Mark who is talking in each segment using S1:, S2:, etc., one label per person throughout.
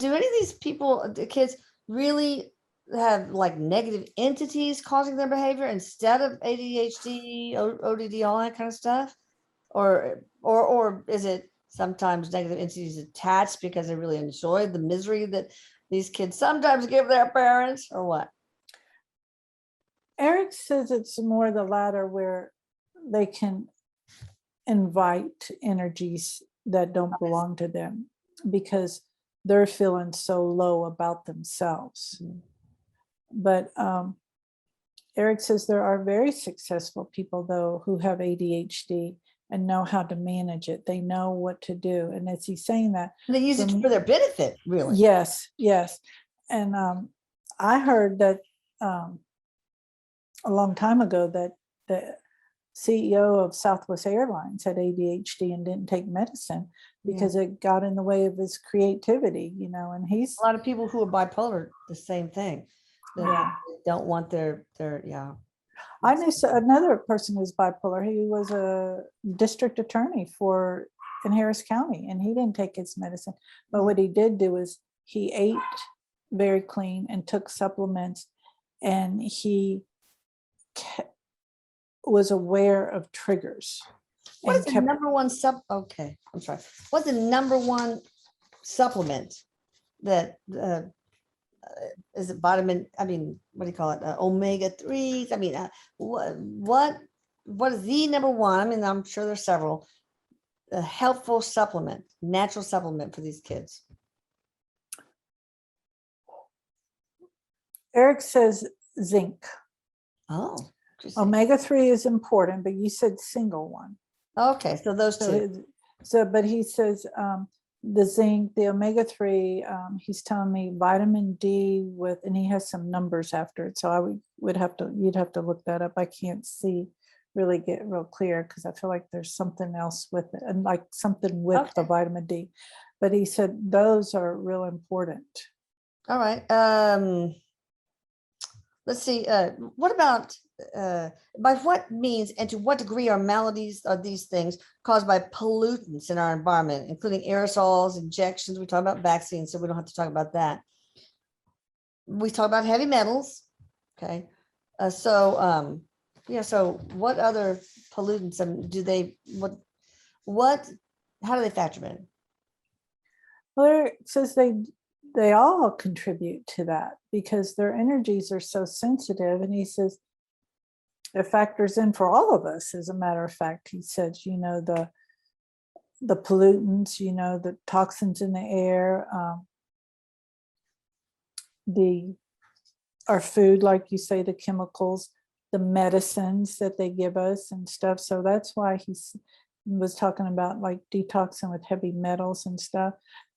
S1: do any of these people, the kids, really have like negative entities causing their behavior instead of ADHD, ODD, all that kind of stuff? Or is it sometimes negative entities attached because they really enjoy the misery that these kids sometimes give their parents, or what?
S2: Erik says it's more the latter, where they can invite energies that don't belong to them because they're feeling so low about themselves. But Erik says there are very successful people, though, who have ADHD and know how to manage it. They know what to do. And as he's saying that,
S1: And they use it for their benefit, really.
S2: Yes. And I heard that a long time ago that the CEO of Southwest Airlines had ADHD and didn't take medicine because it got in the way of his creativity, and he's
S1: a lot of people who are bipolar, the same thing. They don't want their
S2: I knew another person who's bipolar. He was a district attorney in Harris County, and he didn't take his medicine. But what he did do is he ate very clean and took supplements, and he was aware of triggers.
S1: What is the number one What's the number one supplement that is it vitamin? I mean, what do you call it? Omega-3s. I mean, what is the number one? I mean, I'm sure there's several. A helpful supplement, natural supplement for these kids.
S2: Erik says zinc.
S1: Oh,
S2: omega-3 is important, but you said single one.
S1: Okay, so those two.
S2: But he says the zinc, the omega-3, he's telling me vitamin D and he has some numbers after it. So you'd have to look that up. I can't really get real clear because I feel like there's something else with it, and like something with the vitamin D. But he said those are real important.
S1: All right. Let's see. What about by what means and to what degree are maladies or these things caused by pollutants in our environment, including aerosols, injections? We talk about vaccines, so we don't have to talk about that. We talk about heavy metals. Okay. So what other pollutants how do they factor in?
S2: Well, it says they all contribute to that because their energies are so sensitive. And he says it factors in for all of us. As a matter of fact, he says, the pollutants, the toxins in the air, our food, like you say, the chemicals, the medicines that they give us and stuff. So that's why he was talking about like detoxing with heavy metals and stuff.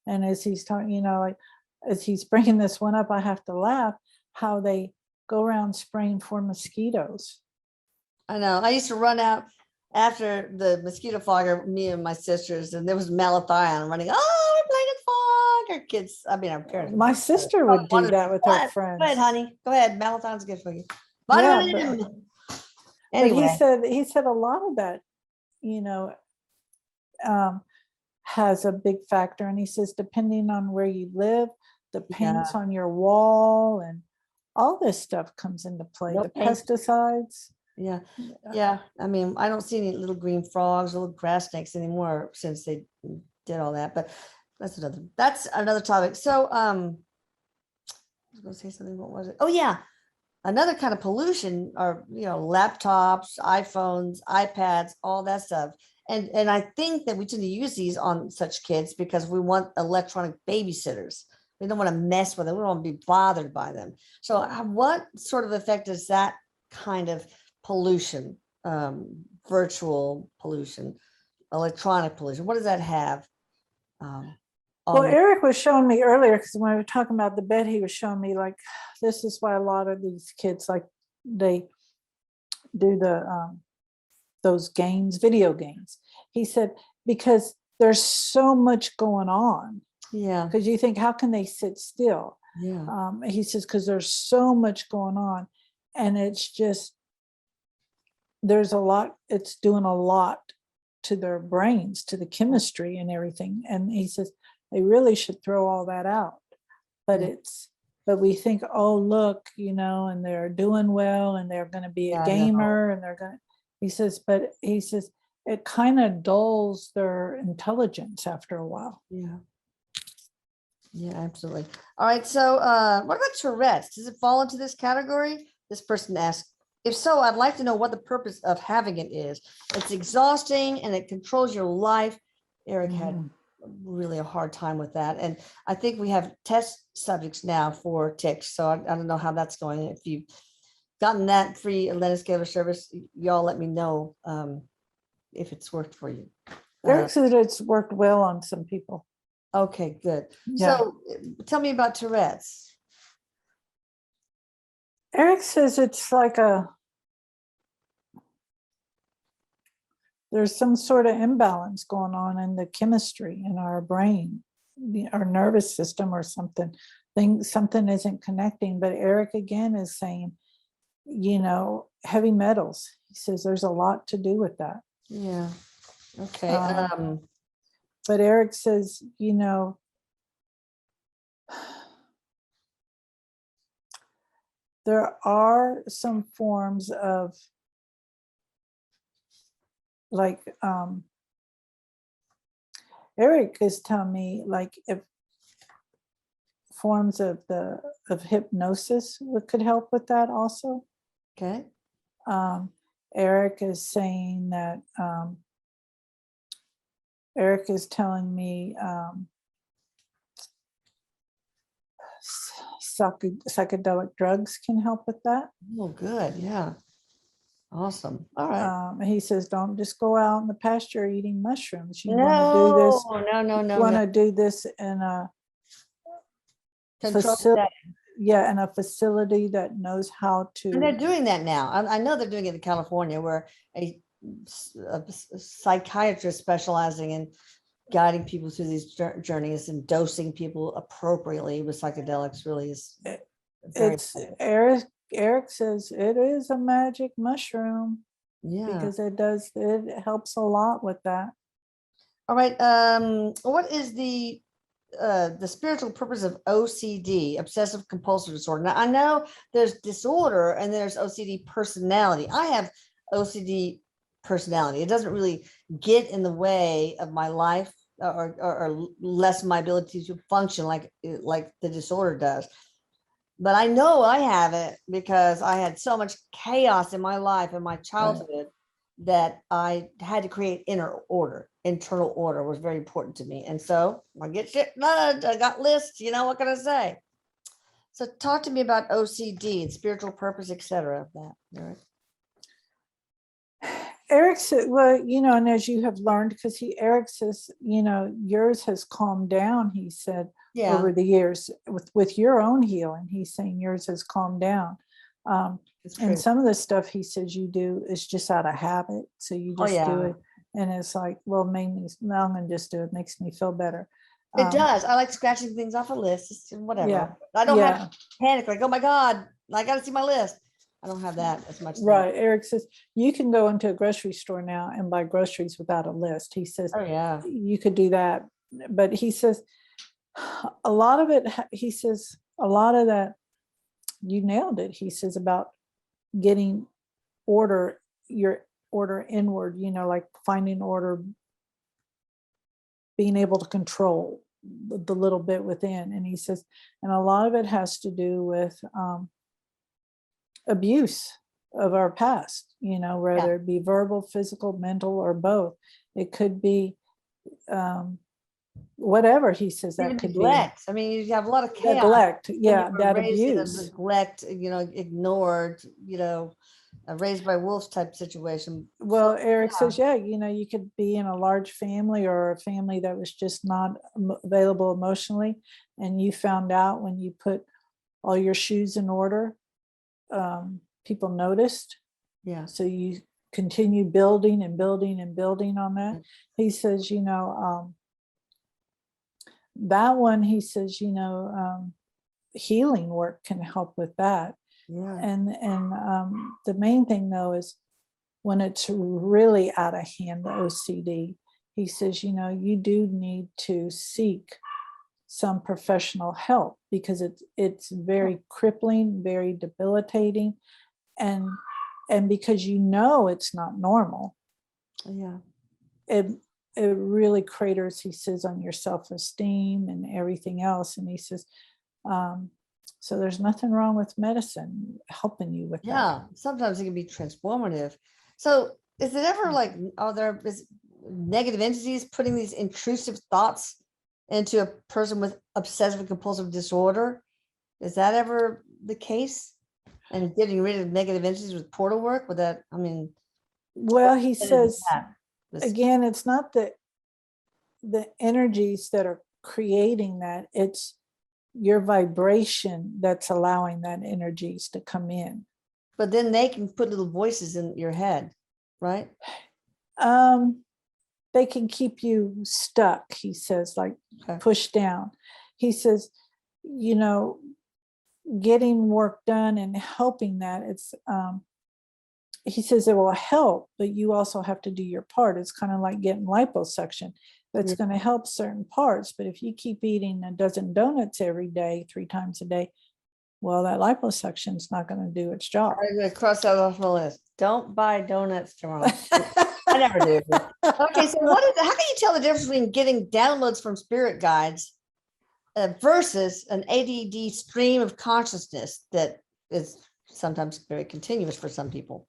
S2: And as he's talking, as he's bringing this one up, I have to laugh how they go around spraying for mosquitoes.
S1: I know. I used to run out after the mosquito fogger, me and my sisters, and there was malathion running. Oh, we're playing with fog. Our kids, our parents.
S2: My sister would do that with her friends.
S1: Go ahead, honey. Go ahead. Malathion's good for you.
S2: Anyway. But he said a lot of that, has a big factor. And he says, depending on where you live, the paints on your wall and all this stuff comes into play. The pesticides.
S1: Yeah. I mean, I don't see any little green frogs or little grass snakes anymore since they did all that, but that's another topic. So I was going to say something. What was it? Oh yeah. Another kind of pollution are, laptops, iPhones, iPads, all that stuff. And I think that we tend to use these on such kids because we want electronic babysitters. We don't want to mess with them. We don't want to be bothered by them. So what sort of effect does that kind of pollution, virtual pollution, electronic pollution, what does that have?
S2: Well, Erik was showing me earlier, because when we were talking about the bed, he was showing me like, this is why a lot of these kids, like they do those games, video games. He said, because there's so much going on.
S1: Yeah.
S2: Because you think, how can they sit still?
S1: Yeah.
S2: He says, because there's so much going on. And it's just, there's a lot, it's doing a lot to their brains, to the chemistry and everything. And he says, they really should throw all that out. but
S1: Yeah.
S2: but we think, oh, look, and they're doing well and they're going to be a
S1: Yeah, I know.
S2: gamer and they're going to, he says, it kind of dulls their intelligence after a while.
S1: Yeah. Yeah, absolutely. All right. So what about Tourette's? Does it fall into this category? This person asked, if so, I'd like to know what the purpose of having it is. It's exhausting and it controls your life. Erik had really a hard time with that. And I think we have test subjects now for tics. So I don't know how that's going. If you've gotten that free Atlantis scalar service, y'all let me know if it's worked for you.
S2: Erik said it's worked well on some people.
S1: Okay, good.
S2: Yeah.
S1: So tell me about Tourette's.
S2: Erik says it's like there's some sort of imbalance going on in the chemistry in our brain, our nervous system or something. Something isn't connecting. But Erik again is saying, heavy metals. He says there's a lot to do with that.
S1: Yeah. Okay.
S2: But Erik says, there are some forms of like Erik is telling me, like, if forms of hypnosis could help with that also.
S1: Okay.
S2: Erik is saying that Erik is telling me psychedelic drugs can help with that.
S1: Oh, good. Yeah. Awesome. All right.
S2: He says, don't just go out in the pasture eating mushrooms. You
S1: No,
S2: want to do this.
S1: no.
S2: Want to do this in a facility. Yeah, in a facility that knows how to.
S1: And they're doing that now. I know they're doing it in California, where a psychiatrist specializing in guiding people through these journeys and dosing people appropriately with psychedelics really is very
S2: important. Erik says it is a magic mushroom.
S1: Yeah,
S2: because it helps a lot with that.
S1: All right. What is the spiritual purpose of OCD, obsessive compulsive disorder? Now I know there's disorder and there's OCD personality. I have OCD personality. It doesn't really get in the way of my life or lessen my ability to function like the disorder does. But I know I have it because I had so much chaos in my life in my childhood that I had to create internal order was very important to me. And so I get shit done. I got lists, what can I say? So talk to me about OCD and spiritual purpose, etc. of that, Erik.
S2: Erik said, well, and as you have learned, because Erik says, yours has calmed down, he said, over the years with your own healing. He's saying yours has calmed down. And some of the stuff he says you do is just out of habit. So you just do it. And it's like, well, now I'm going to just do it. Makes me feel better.
S1: It does. I like scratching things off a list, whatever. Yeah. I don't have to panic like, oh my God, I got to see my list. I don't have that as much.
S2: Right. Erik says you can go into a grocery store now and buy groceries without a list. He says, oh yeah, you could do that. But he says a lot of it, a lot of that, you nailed it. He says about getting your order inward, like finding order, being able to control the little bit within. And he says, and a lot of it has to do with abuse of our past, whether it be verbal, physical, mental, or both. It could be whatever. He says that
S1: even
S2: could
S1: neglect. I mean, you have a lot of chaos.
S2: Neglect, that abuse.
S1: Neglect, ignored, raised by wolves type situation.
S2: Well, Erik says, you could be in a large family or a family that was just not available emotionally, and you found out when you put all your shoes in order, people noticed. Yeah. So you continue building and building and building on that. He says, that one, he says, healing work can help with that. Yeah. And the main thing though is when it's really out of hand, the OCD, he says, you do need to seek some professional help, because it's very crippling, very debilitating, and because it's not normal.
S1: Yeah.
S2: It really craters, he says, on your self-esteem and everything else. And he says, so there's nothing wrong with medicine helping you with that.
S1: Yeah. Sometimes it can be transformative. So is it ever like, is negative entities putting these intrusive thoughts into a person with obsessive compulsive disorder? Is that ever the case? And getting rid of negative entities with portal work? Would that, I mean,
S2: Well, he
S1: what is
S2: says,
S1: that?
S2: again, it's not the energies that are creating that, it's your vibration that's allowing that energies to come in.
S1: But then they can put little voices in your head, right?
S2: They can keep you stuck, he says, like
S1: Okay.
S2: pushed down. He says, getting work done and helping that, it's he says it will help, but you also have to do your part. It's kind of like getting liposuction. That's going to help certain parts, but if you keep eating a dozen donuts every day, 3 times a day, well, that liposuction is not going to do its job.
S1: I'm going to cross that off the list. Don't buy donuts tomorrow. I never do. Okay, so how can you tell the difference between getting downloads from spirit guides versus an ADD stream of consciousness that is sometimes very continuous for some people?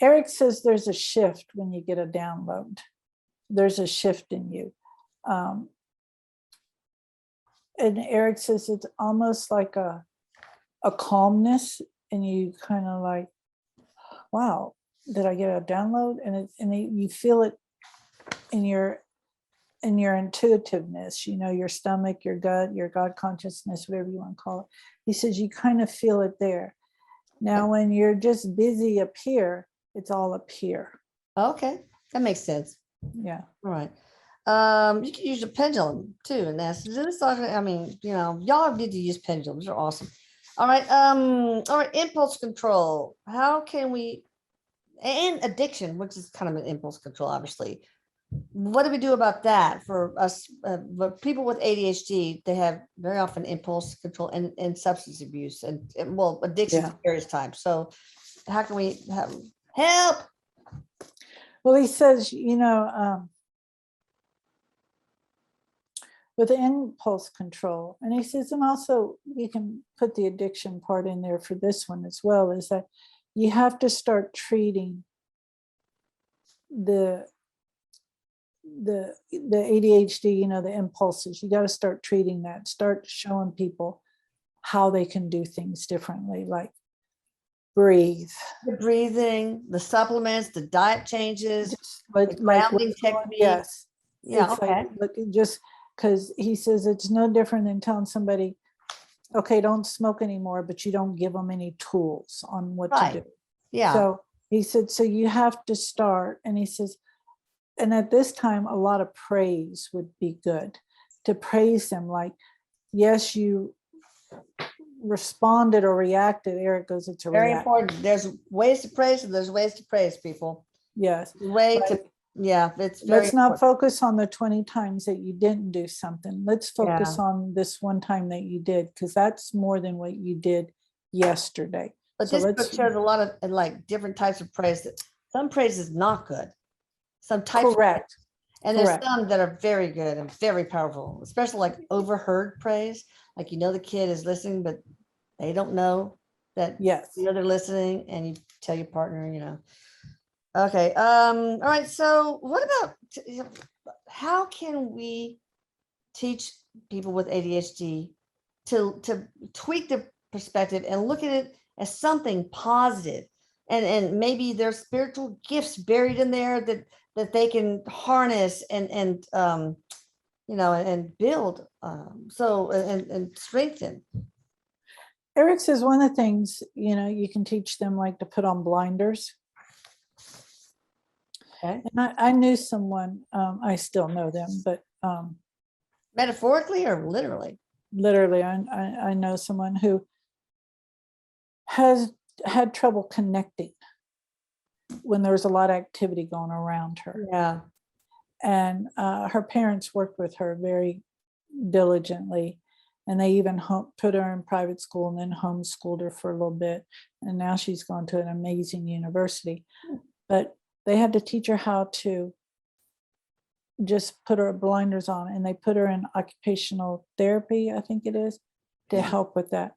S2: Erik says there's a shift when you get a download. There's a shift in you. And Erik says it's almost like a calmness, and you kind of like, wow, did I get a download? And you feel it in your intuitiveness, your stomach, your gut, your God consciousness, whatever you want to call it. He says you kind of feel it there. Now, when you're just busy up here, it's all up here.
S1: Okay, that makes sense.
S2: Yeah.
S1: All right. You can use a pendulum too, and that's this. I mean, y'all need to use pendulums. They're awesome. All right. All right. Impulse control. How can we? And addiction, which is kind of an impulse control, obviously. What do we do about that for us? But people with ADHD, they have very often impulse control and substance abuse and addiction of various types. So, how can we help?
S2: Well, he says, with impulse control, and he says, and also you can put the addiction part in there for this one as well, is that you have to start treating the ADHD, the impulses. You got to start treating that, start showing people how they can do things differently, like breathe.
S1: The breathing, the supplements, the diet changes,
S2: the
S1: grounding technique.
S2: Yes.
S1: Yeah, okay.
S2: Just because he says it's no different than telling somebody, okay, don't smoke anymore, but you don't give them any tools on what to do.
S1: Yeah.
S2: So he said, so you have to start. And he says, and at this time, a lot of praise would be good, to praise them. Like, yes, you responded or reacted. Erik goes, it's a
S1: very important. There's ways to praise, and there's ways to praise people.
S2: Yes.
S1: It's very
S2: let's not focus on the 20 times that you didn't do something. Let's focus on this one time that you did, because that's more than what you did yesterday.
S1: But so this book shows a lot of like different types of praise. That some praise is not good. Some types.
S2: Correct.
S1: And there's some that are very good and very powerful, especially like overheard praise. Like, the kid is listening, but they don't know that they're listening, and you tell your partner, Okay. All right. So what about how can we teach people with ADHD to tweak the perspective and look at it as something positive, and maybe there's spiritual gifts buried in there that they can harness and build and strengthen.
S2: Erik says one of the things, you can teach them, like, to put on blinders.
S1: Okay.
S2: And I knew someone, I still know them, but
S1: metaphorically or literally?
S2: Literally, I know someone who has had trouble connecting when there was a lot of activity going around her.
S1: Yeah.
S2: And her parents worked with her very diligently. And they even put her in private school and then homeschooled her for a little bit. And now she's gone to an amazing university. But they had to teach her how to just put her blinders on, and they put her in occupational therapy, I think it is, to help with that.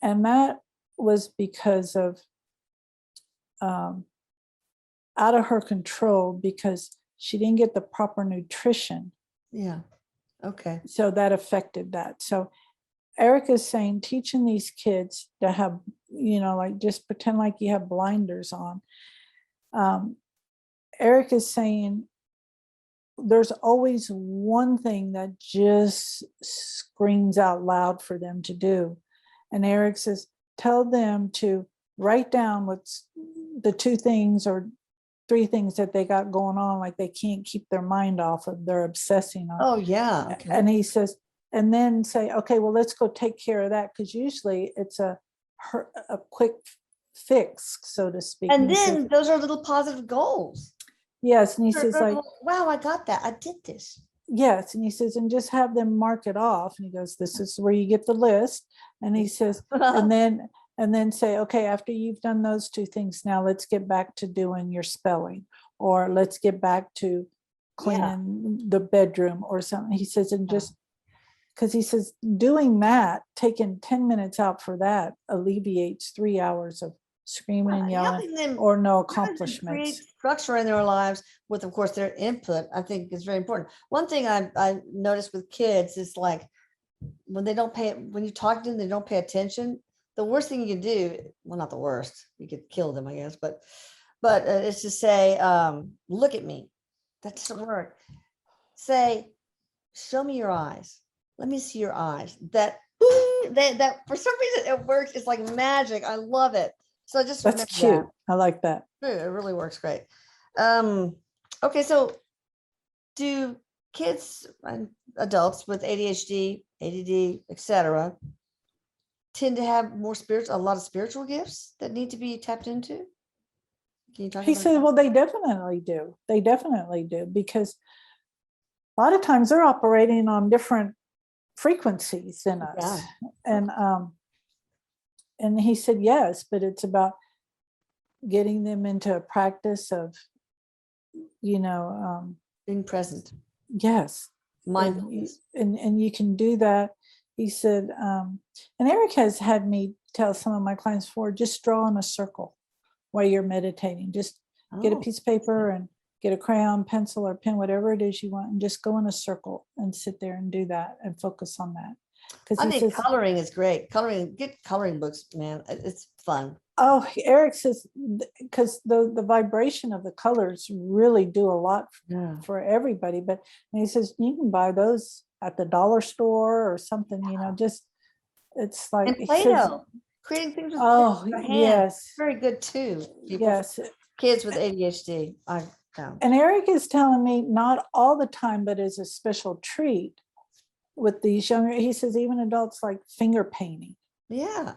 S2: And that was because of out of her control, because she didn't get the proper nutrition.
S1: Yeah. Okay.
S2: So that affected that. So Erik is saying, teaching these kids to have, like just pretend like you have blinders on. Erik is saying there's always one thing that just screams out loud for them to do. And Erik says, tell them to write down what's the 2 things or 3 things that they got going on, like they can't keep their mind off of, they're obsessing on.
S1: Oh, yeah. Okay.
S2: And he says, and then say, okay, well, let's go take care of that, because usually it's a quick fix, so to speak.
S1: And then those are little positive goals.
S2: Yes, and he says, like,
S1: wow, I got that. I did this.
S2: Yes, and he says, and just have them mark it off. And he goes, this is where you get the list. And he says, and then say, okay, after you've done those 2 things, now let's get back to doing your spelling, or let's get back to cleaning the bedroom or something. He says, and just because he says doing that, taking 10 minutes out for that alleviates 3 hours of screaming and yelling or no accomplishments.
S1: Create structure in their lives with, of course, their input, I think is very important. One thing I noticed with kids is like when you talk to them, they don't pay attention. The worst thing you can do, well, not the worst, you could kill them, I guess, but it's to say, look at me. That doesn't work. Say, show me your eyes. Let me see your eyes. That for some reason it works. It's like magic. I love it. So just
S2: that's cute. That. I like that.
S1: It really works great. Okay, so do kids and adults with ADHD, ADD, etc., tend to have a lot of spiritual gifts that need to be tapped into? Can you talk
S2: he
S1: about
S2: said,
S1: that?
S2: well, they definitely do. They definitely do, because a lot of times they're operating on different frequencies than us. Yeah. And he said, yes, but it's about getting them into a practice of,
S1: being present.
S2: Yes.
S1: Mindfulness.
S2: And you can do that. He said, and Erik has had me tell some of my clients before, just draw in a circle while you're meditating. Just get a piece of paper and get a crayon, pencil, or pen, whatever it is you want, and just go in a circle and sit there and do that and focus on that.
S1: I think coloring is great. Get coloring books, man. It's fun.
S2: Oh, Erik says, because the vibration of the colors really do a lot for everybody. But he says you can buy those at the dollar store or something, just it's like,
S1: and Play-Doh, creating things with
S2: hands. Yes,
S1: very good too.
S2: Yes,
S1: kids with ADHD, I found.
S2: And Erik is telling me not all the time, but as a special treat with these younger, he says even adults like finger painting.
S1: Yeah.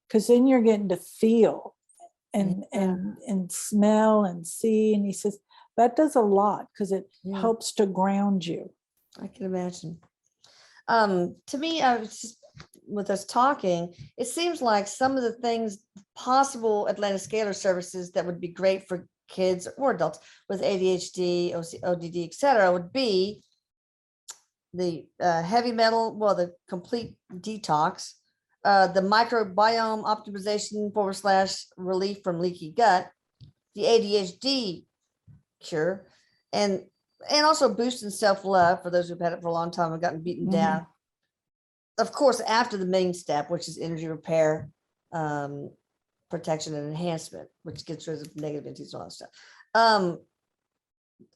S2: Because then you're getting to feel and smell and see. And he says that does a lot because it helps to ground you.
S1: I can imagine. To me, I was just, with us talking, it seems like some of the things, possible Atlantis scalar services that would be great for kids or adults with ADHD, ODD, etc., would be the heavy metal, the complete detox, the microbiome optimization / relief from leaky gut, the ADHD cure, and also boosting self-love for those who've had it for a long time and gotten beaten down. Of course, after the main step, which is energy repair, protection and enhancement, which gets rid of negative entities and all that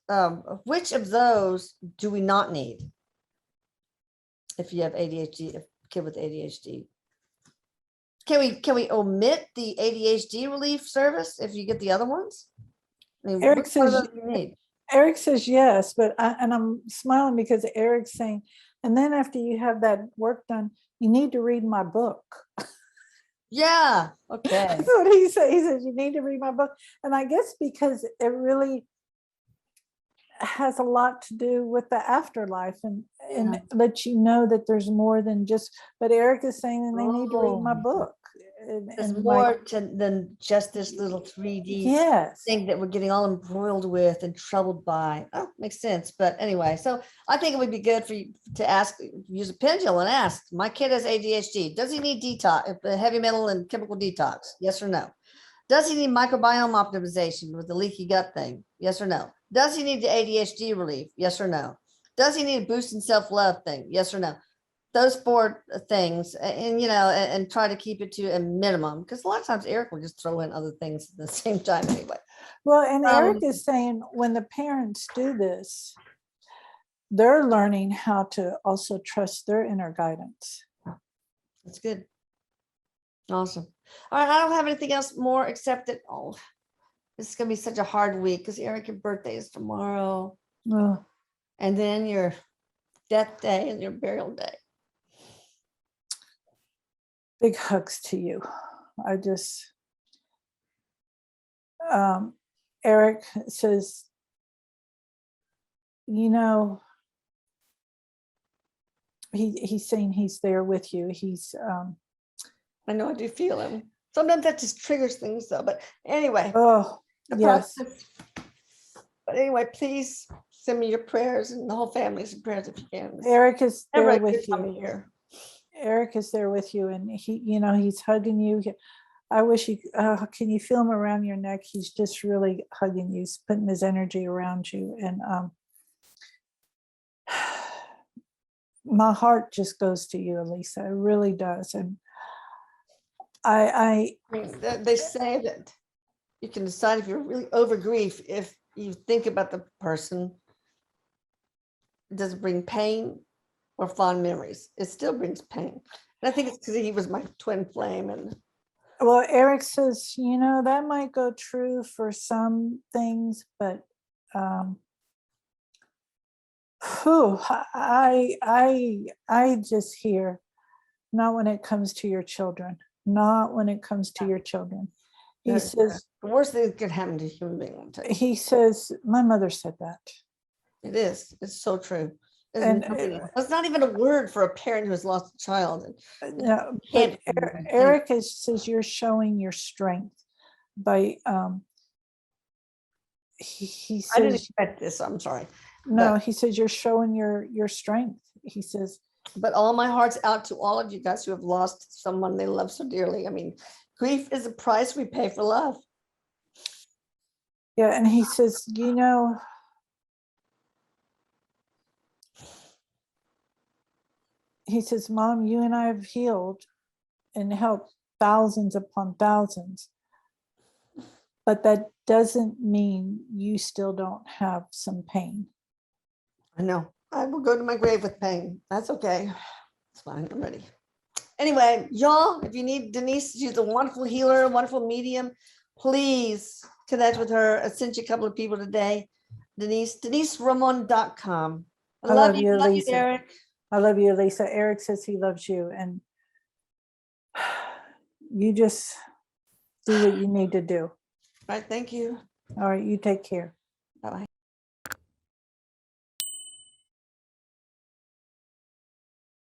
S1: stuff. Which of those do we not need if you have ADHD, a kid with ADHD? Can we omit the ADHD relief service if you get the other ones? I mean,
S2: Erik says
S1: you need?
S2: Erik says yes, but I'm smiling because Erik's saying, and then after you have that work done, you need to read my book.
S1: Yeah. Okay.
S2: That's what he says. He says you need to read my book, and I guess because it really, has a lot to do with the afterlife, and
S1: Yeah.
S2: let you know that there's more than just, but Erik is saying that they need to read my
S1: Oh,
S2: book.
S1: there's
S2: And
S1: more than just this little 3D
S2: yes.
S1: thing that we're getting all embroiled with and troubled by. Oh, makes sense. But anyway, so I think it would be good for you to ask, use a pendulum and ask, my kid has ADHD. Does he need detox, heavy metal and chemical detox? Yes or no? Does he need microbiome optimization with the leaky gut thing? Yes or no? Does he need the ADHD relief? Yes or no? Does he need a boost in self-love thing? Yes or no? Those 4 things, and and try to keep it to a minimum, because a lot of times Erik will just throw in other things at the same time anyway.
S2: Well, and Erik is saying when the parents do this, they're learning how to also trust their inner guidance.
S1: That's good. Awesome. All right, I don't have anything else more except that this is gonna be such a hard week because Erik, your birthday is tomorrow,
S2: Oh,
S1: and then your death day and your burial day.
S2: big hugs to you. I just, Erik says, he's saying he's there with you. He's,
S1: I know I do feel him. Sometimes that just triggers things though. But anyway,
S2: oh,
S1: the
S2: yes.
S1: process. But anyway, please send me your prayers and the whole family's prayers if you can.
S2: Erik is
S1: Never
S2: there
S1: a good
S2: with
S1: time of
S2: you.
S1: year.
S2: Erik is there with you, and he's hugging you. I wish you, can you feel him around your neck? He's just really hugging you, he's putting his energy around you. And my heart just goes to you, Elisa. It really does. And
S1: I mean, they say that you can decide if you're really over grief if you think about the person. Does it bring pain or fond memories? It still brings pain. And I think it's because he was my twin flame. And
S2: well, Erik says, that might go true for some things, but I just hear, not when it comes to your children, not when it comes to your children. He says,
S1: the worst thing that could happen to a human being.
S2: He says, my mother said that.
S1: It is. It's so true.
S2: And
S1: it's not even a word for a parent who has lost a child.
S2: no, but Erik says you're showing your strength by he says,
S1: I didn't expect this. I'm sorry.
S2: No, he says you're showing your strength. He says,
S1: but all my heart's out to all of you guys who have lost someone they love so dearly. I mean, grief is a price we pay for love.
S2: Yeah, and he says, he says, Mom, you and I have healed and helped thousands upon thousands, but that doesn't mean you still don't have some pain.
S1: I know. I will go to my grave with pain. That's okay. It's fine. I'm ready. Anyway, y'all, if you need Denise, she's a wonderful healer, a wonderful medium. Please connect with her. I sent you a couple of people today. DeniseRamon.com. I love you,
S2: Lisa.
S1: Erik.
S2: I love you, Lisa. Erik says he loves you, and you just do what you need to do.
S1: All right, thank you.
S2: All right, you take care.